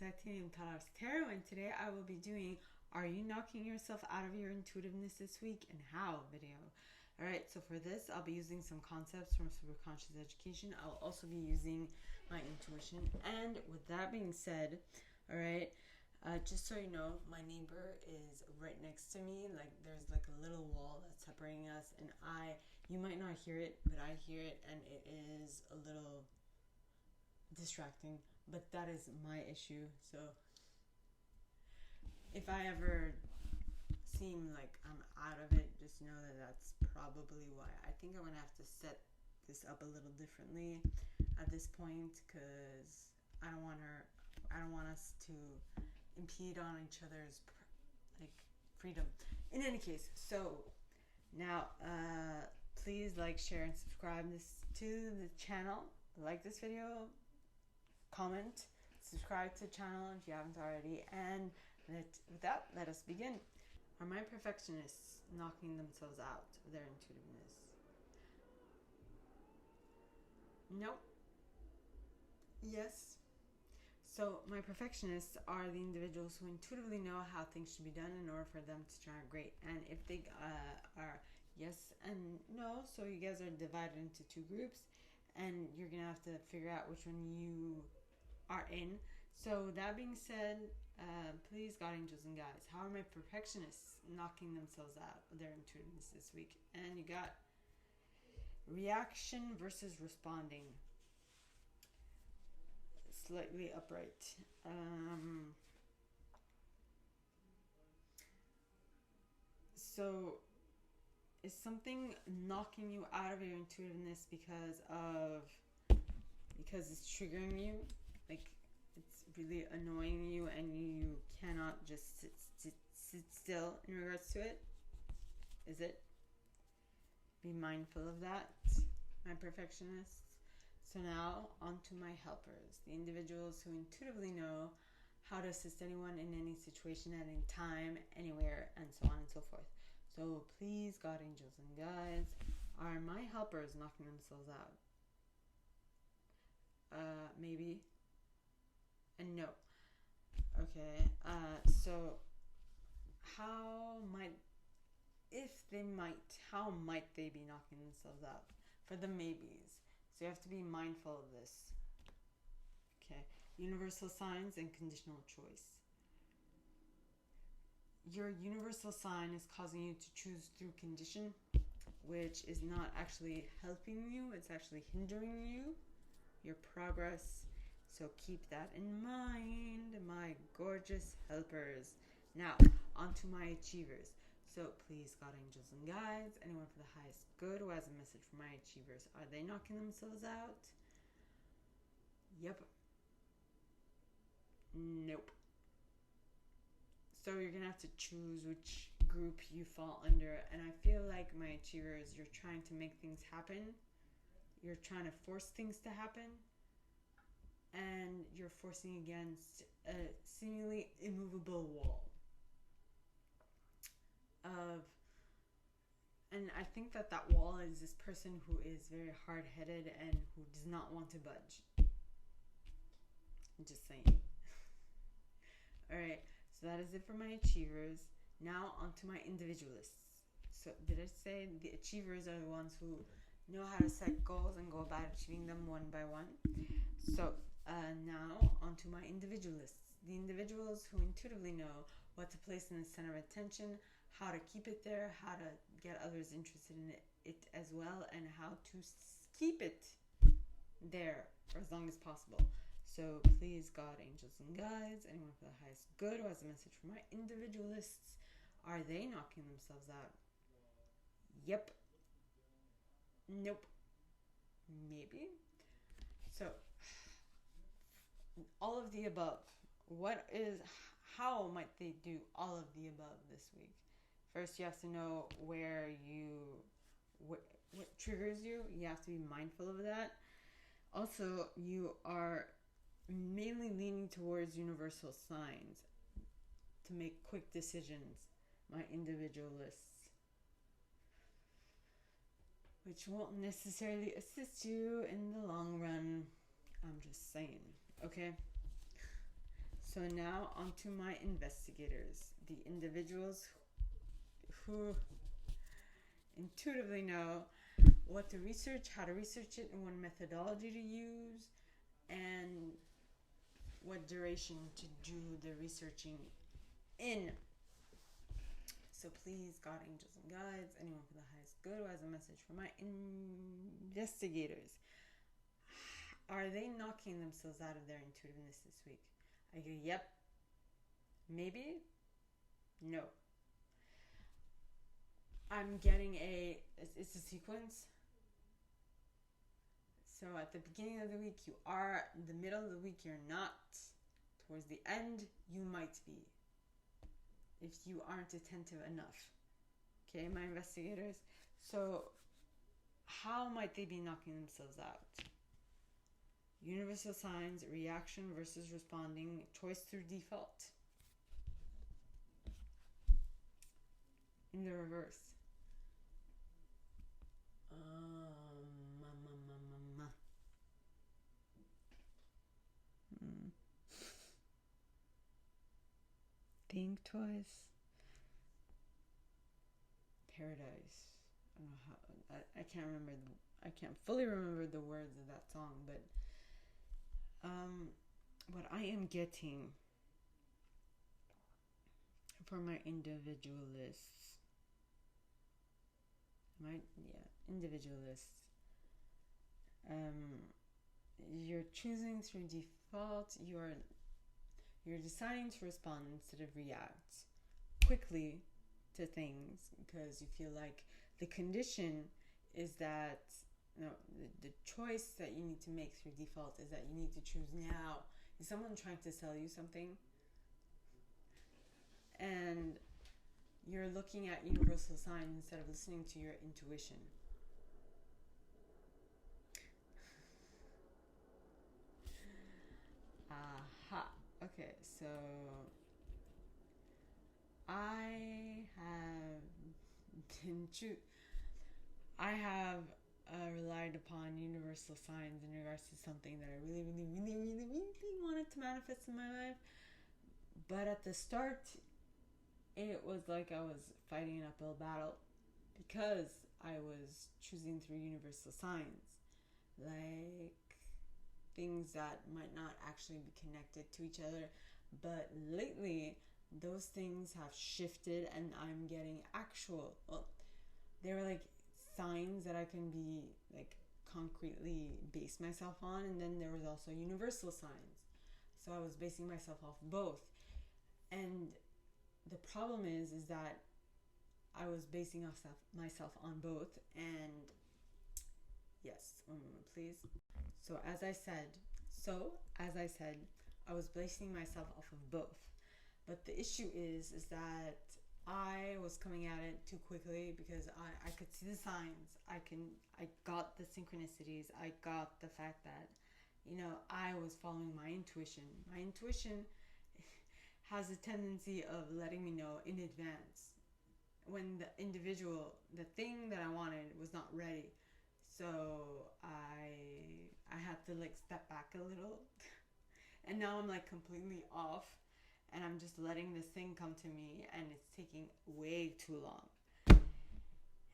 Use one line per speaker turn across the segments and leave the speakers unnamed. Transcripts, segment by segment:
Titanium Taras Tarot, and today I will be doing Are You Knocking Yourself Out of Your Intuitiveness This Week and How video. Alright, so for this I'll be using some concepts from SuperConscious Education. I'll also be using my intuition, and with that being said, alright, just so you know, my neighbor is right next to me. Like, there's like a little wall that's separating us, and you might not hear it, but I hear it, and it is a little distracting, but that is my issue. So if I ever seem like I'm out of it, just know that that's probably why. I think I'm gonna have to set this up a little differently at this point, because I don't want us to impede on each other's freedom. In any case, so now please like, share, and subscribe to the channel. Like this video, comment, subscribe to the channel if you haven't already, and with that, let us begin. Are my perfectionists knocking themselves out of their intuitiveness? Nope. Yes. So my perfectionists are the individuals who intuitively know how things should be done in order for them to turn out great. And if they are yes and no, so you guys are divided into two groups, and you're gonna have to figure out which one you are in. So that being said, please, God, angels, and guides, how are my perfectionists knocking themselves out of their intuitiveness this week? And you got reaction versus responding. Slightly upright. So is something knocking you out of your intuitiveness because it's triggering you? Like, it's really annoying you and you cannot just sit still in regards to it? Is it? Be mindful of that, my perfectionists. So now, on to my helpers, the individuals who intuitively know how to assist anyone in any situation at any time, anywhere, and so on and so forth. So please, God, angels, and guides, are my helpers knocking themselves out? Maybe. And no. Okay, so how might they be knocking themselves out? For the maybes. So you have to be mindful of this. Okay, universal signs and conditional choice. Your universal sign is causing you to choose through condition, which is not actually helping you, it's actually hindering you, your progress. So keep that in mind, my gorgeous helpers. Now, on to my achievers. So please, God, angels, and guides, anyone for the highest good who has a message for my achievers. Are they knocking themselves out? Yep. Nope. So you're going to have to choose which group you fall under. And I feel like my achievers, you're trying to make things happen. You're trying to force things to happen. And you're forcing against a seemingly immovable wall. And I think that wall is this person who is very hard-headed and who does not want to budge. I'm just saying. Alright, so that is it for my achievers. Now on to my individualists. So did I say the achievers are the ones who know how to set goals and go about achieving them one by one? So now on to my individualists. The individuals who intuitively know what to place in the center of attention, how to keep it there, how to get others interested in it as well, and how to keep it there for as long as possible. So please, God, angels, and guides, anyone for the highest good who has a message for my individualists, are they knocking themselves out? Yep. Nope. Maybe. So all of the above. How might they do all of the above this week? First, you have to know what triggers you. You have to be mindful of that. Also, you are mainly leaning towards universal signs to make quick decisions, my individualists, which won't necessarily assist you in the long run. I'm just saying, okay? So now onto my investigators, the individuals who intuitively know what to research, how to research it, and what methodology to use, and what duration to do the researching in. So please, God, angels, and guides, anyone for the highest good who has a message for my investigators. Are they knocking themselves out of their intuitiveness this week? I go, yep. Maybe? No. I'm getting it's a sequence. So at the beginning of the week, you are. In the middle of the week, you're not. Towards the end, you might be. If you aren't attentive enough. Okay, my investigators. So how might they be knocking themselves out? Universal signs, reaction versus responding, choice through default. In the reverse. Think twice. Paradise. I don't know how. I can't remember. I can't fully remember the words of that song, but what I am getting for my individualists, individualists. You're choosing through default. You're deciding to respond instead of react quickly to things because you feel like the condition is that the choice that you need to make through default is that you need to choose now. Is someone trying to sell you something? And you're looking at universal signs instead of listening to your intuition. Aha. Okay, so I have relied upon universal signs in regards to something that I really, really, really, really, really wanted to manifest in my life. But at the start, it was like I was fighting an uphill battle because I was choosing through universal signs, like things that might not actually be connected to each other. But lately, those things have shifted and I'm getting they were like signs that I can be like concretely base myself on, and then there was also universal signs. So I was basing myself off both. And the problem is that I was basing myself on both, and yes, 1 moment please. So as I said, I was basing myself off of both. But the issue is that I was coming at it too quickly because I could see the signs. I got the synchronicities. I got the fact that, I was following my intuition. My intuition has a tendency of letting me know in advance when the thing that I wanted was not ready. So I had to like step back a little. And now I'm like completely off. And I'm just letting this thing come to me, and it's taking way too long.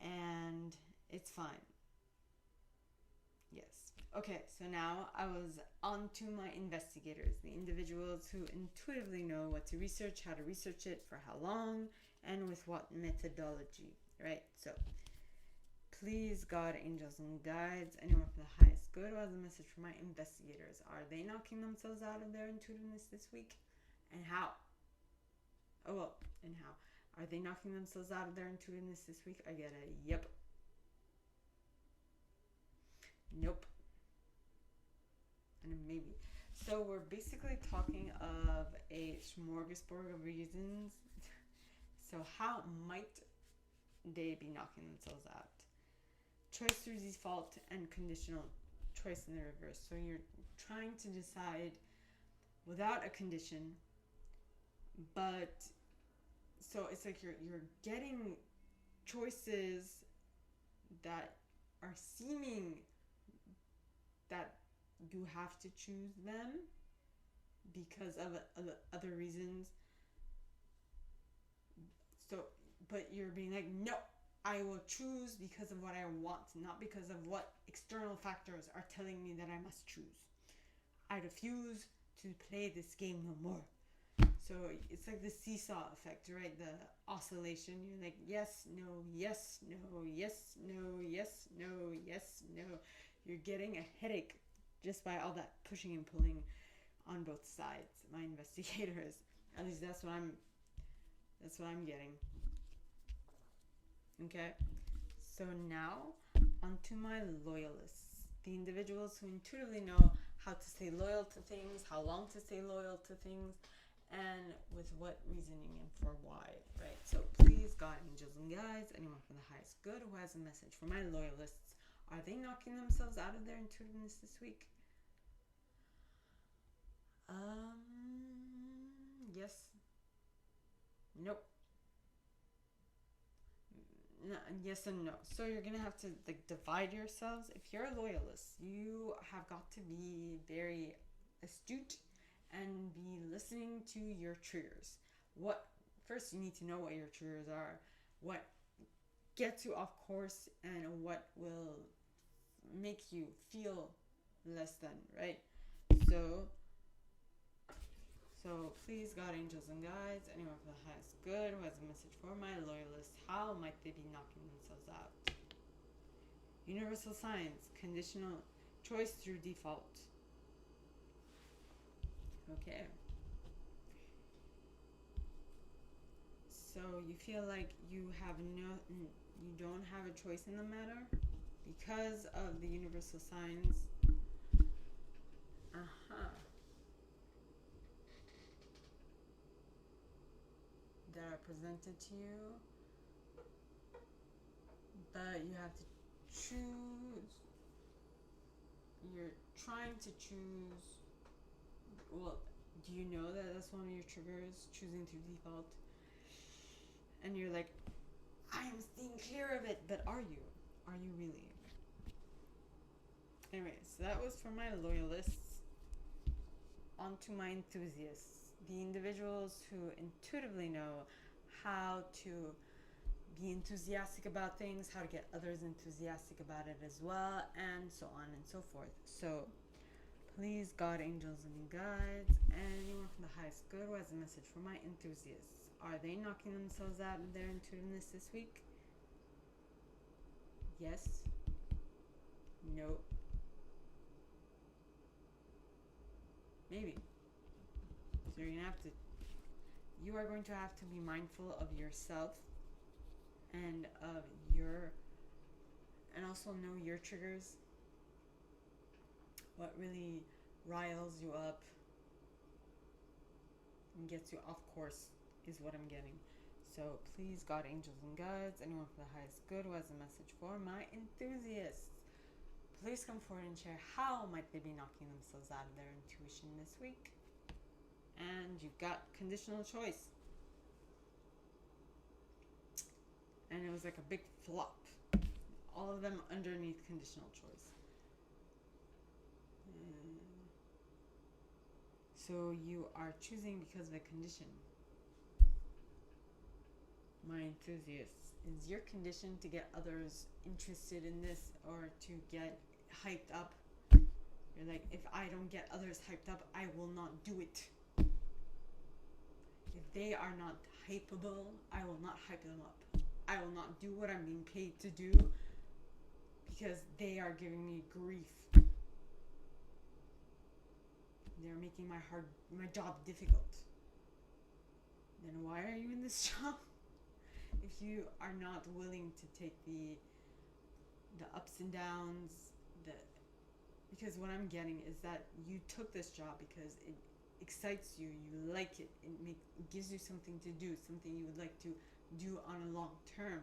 And it's fine. Yes. Okay, so now I was on to my investigators, the individuals who intuitively know what to research, how to research it, for how long, and with what methodology, right? So, please, God, angels, and guides, anyone for the highest good who has a message for my investigators. Are they knocking themselves out of their intuitiveness this week? And how? And how? Are they knocking themselves out of their intuitiveness this week? I get a yep. Nope. And a maybe. So we're basically talking of a smorgasbord of reasons. So how might they be knocking themselves out? Choice through default and conditional choice in the reverse. So you're trying to decide without a condition, but so it's like you're getting choices that are seeming that you have to choose them because of other reasons. So, but you're being like, no, I will choose because of what I want, not because of what external factors are telling me that I must choose. I refuse to play this game no more. So it's like the seesaw effect, right? The oscillation. You're like, yes, no, yes, no, yes, no, yes, no, yes, no. You're getting a headache just by all that pushing and pulling on both sides. My investigators, at least that's what I'm getting. Okay, so now onto my loyalists, the individuals who intuitively know how to stay loyal to things, how long to stay loyal to things, and with what reasoning and for why, right? So please, God, angels, and guides, anyone from the highest good who has a message for my loyalists, are they knocking themselves out of their intuitiveness this week? Yes. Nope. No, yes and no. So you're gonna have to like divide yourselves. If you're a loyalist, you have got to be very astute and be listening to your triggers. What first you need to know what your triggers are, what gets you off course, and what will make you feel less than, right? So please, God, angels, and guides, anyone for the highest good who has a message for my loyalists, how might they be knocking themselves out? Universal signs, conditional choice through default. Okay. So you feel like you don't have a choice in the matter because of the universal signs. That are presented to you, but you have to choose. You're trying to choose. Well, do you know that that's one of your triggers, choosing through default? And you're like, I am staying clear of it, but are you? Are you really? Anyway, so that was for my loyalists. On to my enthusiasts, the individuals who intuitively know how to be enthusiastic about things, how to get others enthusiastic about it as well, and so on and so forth. So please, God, angels, and guides, anyone from the highest good who has a message for my enthusiasts, are they knocking themselves out of their intuitiveness this week? Yes. No. Maybe. So you are going to have to be mindful of yourself and also know your triggers. What really riles you up and gets you off course is what I'm getting. So please, God, angels, and guides, anyone for the highest good who has a message for my enthusiasts, please come forward and share how might they be knocking themselves out of their intuition this week. And you've got conditional choice. And it was like a big flop. All of them underneath conditional choice. So you are choosing because of a condition. My enthusiasts, is your condition to get others interested in this or to get hyped up? You're like, if I don't get others hyped up, I will not do it. If they are not hypeable, I will not hype them up. I will not do what I'm being paid to do because they are giving me grief. They're making my job difficult. Then why are you in this job? If you are not willing to take the ups and downs, because what I'm getting is that you took this job because it excites you, you like it, it gives you something to do, something you would like to do on a long term,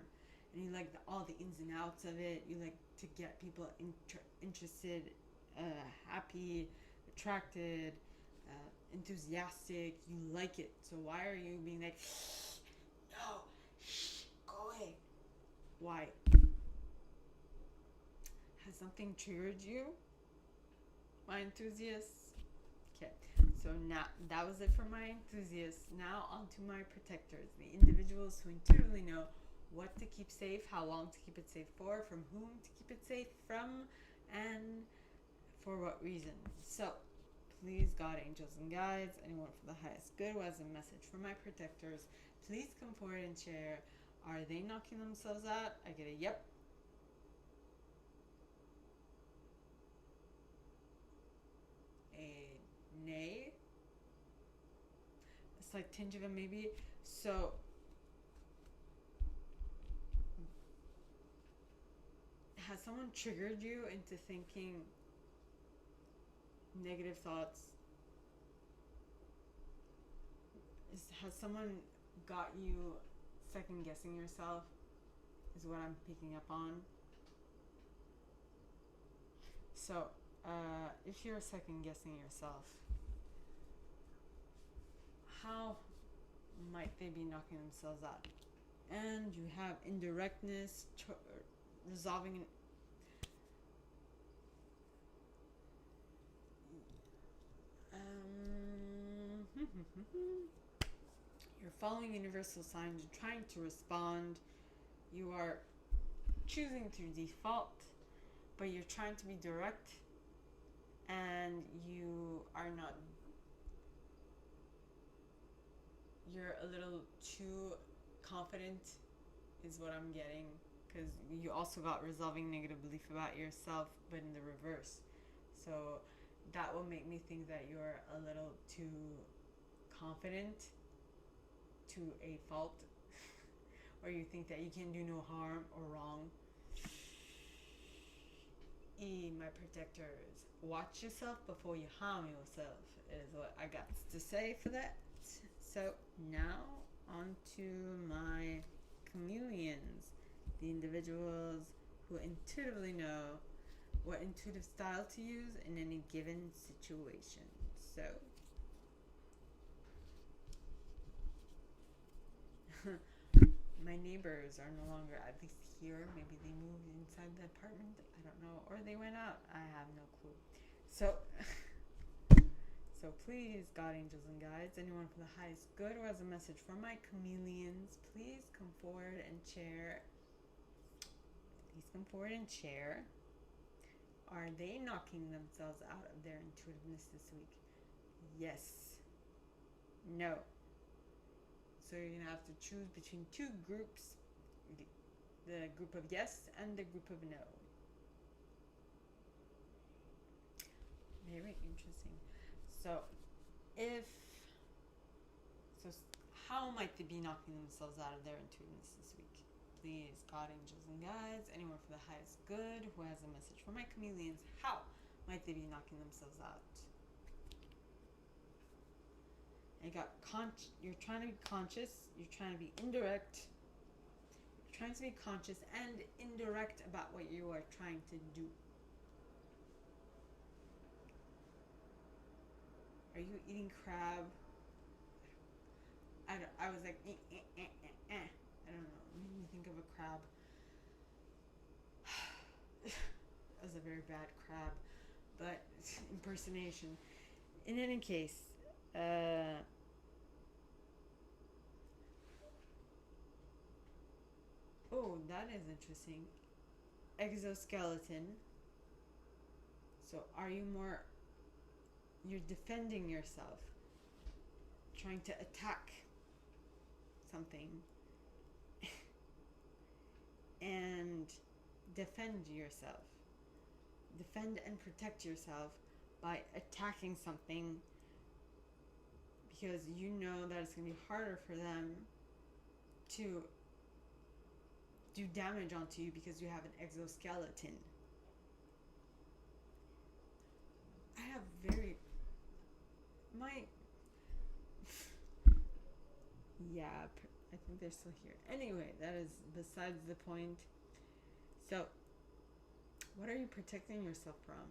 and you like all the ins and outs of it. You like to get people interested, happy, attracted, enthusiastic. You like it. So why are you being like, no, go away? Why? Has something triggered you, my enthusiasts? Okay, So now that was it for my enthusiasts. Now on to my protectors, the individuals who intuitively know what to keep safe, how long to keep it safe for, from whom to keep it safe from, and for what reason. So please, God, angels, and guides, anyone for the highest good who has a message for my protectors, please come forward and share. Are they knocking themselves out? I get a yep. A nay. A slight tinge of a maybe. So has someone triggered you into thinking negative thoughts? Has someone got you second guessing yourself? Is what I'm picking up on. So, if you're second guessing yourself, how might they be knocking themselves out? And you have indirectness, resolving you're following universal signs, you're trying to respond, you are choosing through default, but you're trying to be direct, and you are not, you're a little too confident is what I'm getting, because you also got resolving negative belief about yourself, but in the reverse. So that will make me think that you're a little too confident to a fault, or you think that you can do no harm or wrong. My protectors, watch yourself before you harm yourself is what I got to say for that. So now on to my chameleons, the individuals who intuitively know what intuitive style to use in any given situation. So my neighbors are no longer, at least here. Maybe they moved inside the apartment. I don't know. Or they went out. I have no clue. So please, God, angels, and guides, anyone for the highest good who has a message for my chameleons, please come forward and share. Please come forward and share. Are they knocking themselves out of their intuitiveness this week? Yes. No. So you're going to have to choose between two groups, the group of yes and the group of no. Very interesting. So how might they be knocking themselves out of their intuitiveness this week? Please, God, angels, and guides, anyone for the highest good who has a message for my chameleons, how might they be knocking themselves out? You got you're trying to be conscious, you're trying to be indirect, you're trying to be conscious and indirect about what you are trying to do. Are you eating crab? I was like, I don't know. It made me think of a crab. That was a very bad crab, but impersonation. In any case, oh, that is interesting. Exoskeleton. So are you more, you're defending yourself, trying to attack something and defend yourself. Defend and protect yourself by attacking something, because you know that it's going to be harder for them to do damage onto you because you have an exoskeleton. I have yeah, I think they're still here. Anyway, that is besides the point. So, what are you protecting yourself from?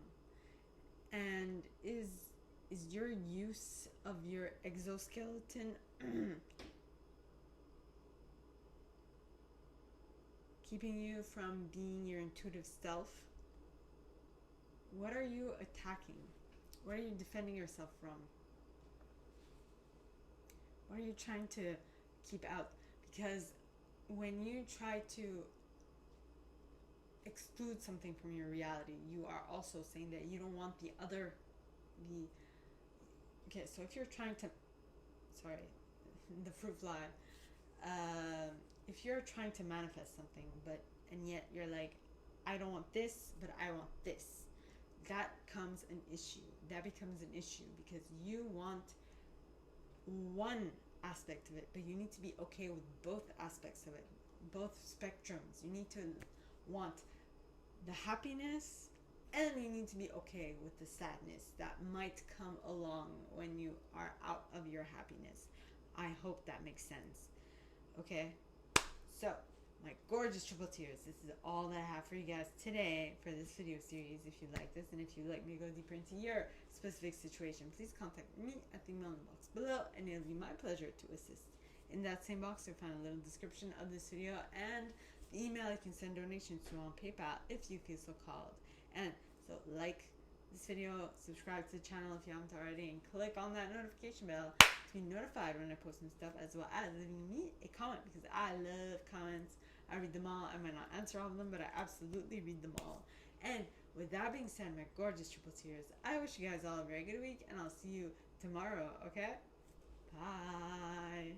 And is your use of your exoskeleton keeping you from being your intuitive self? What are you attacking? What are you defending yourself from? What are you trying to keep out? Because when you try to exclude something from your reality, you are also saying that you don't want the okay, so if you're trying to, sorry, the fruit fly, if you're trying to manifest something, and yet you're like, I don't want this, but I want this, that becomes an issue because you want one aspect of it, but you need to be okay with both aspects of it, both spectrums. You need to want the happiness, and you need to be okay with the sadness that might come along when you are out of your happiness. I hope that makes sense. Okay, so my gorgeous triple tears, this is all that I have for you guys today for this video series. If you like this, and if you'd like me to go deeper into your specific situation, please contact me at the email in the box below, and it'll be my pleasure to assist. In that same box, you'll find a little description of this video and the email you can send donations to on PayPal if you feel so called. And so like this video, subscribe to the channel if you haven't already, and click on that notification bell to be notified when I post new stuff, as well as leaving me a comment, because I love comments. I read them all. I might not answer all of them, but I absolutely read them all. And with that being said, my gorgeous triple tears, I wish you guys all a very good week, and I'll see you tomorrow, okay? Bye.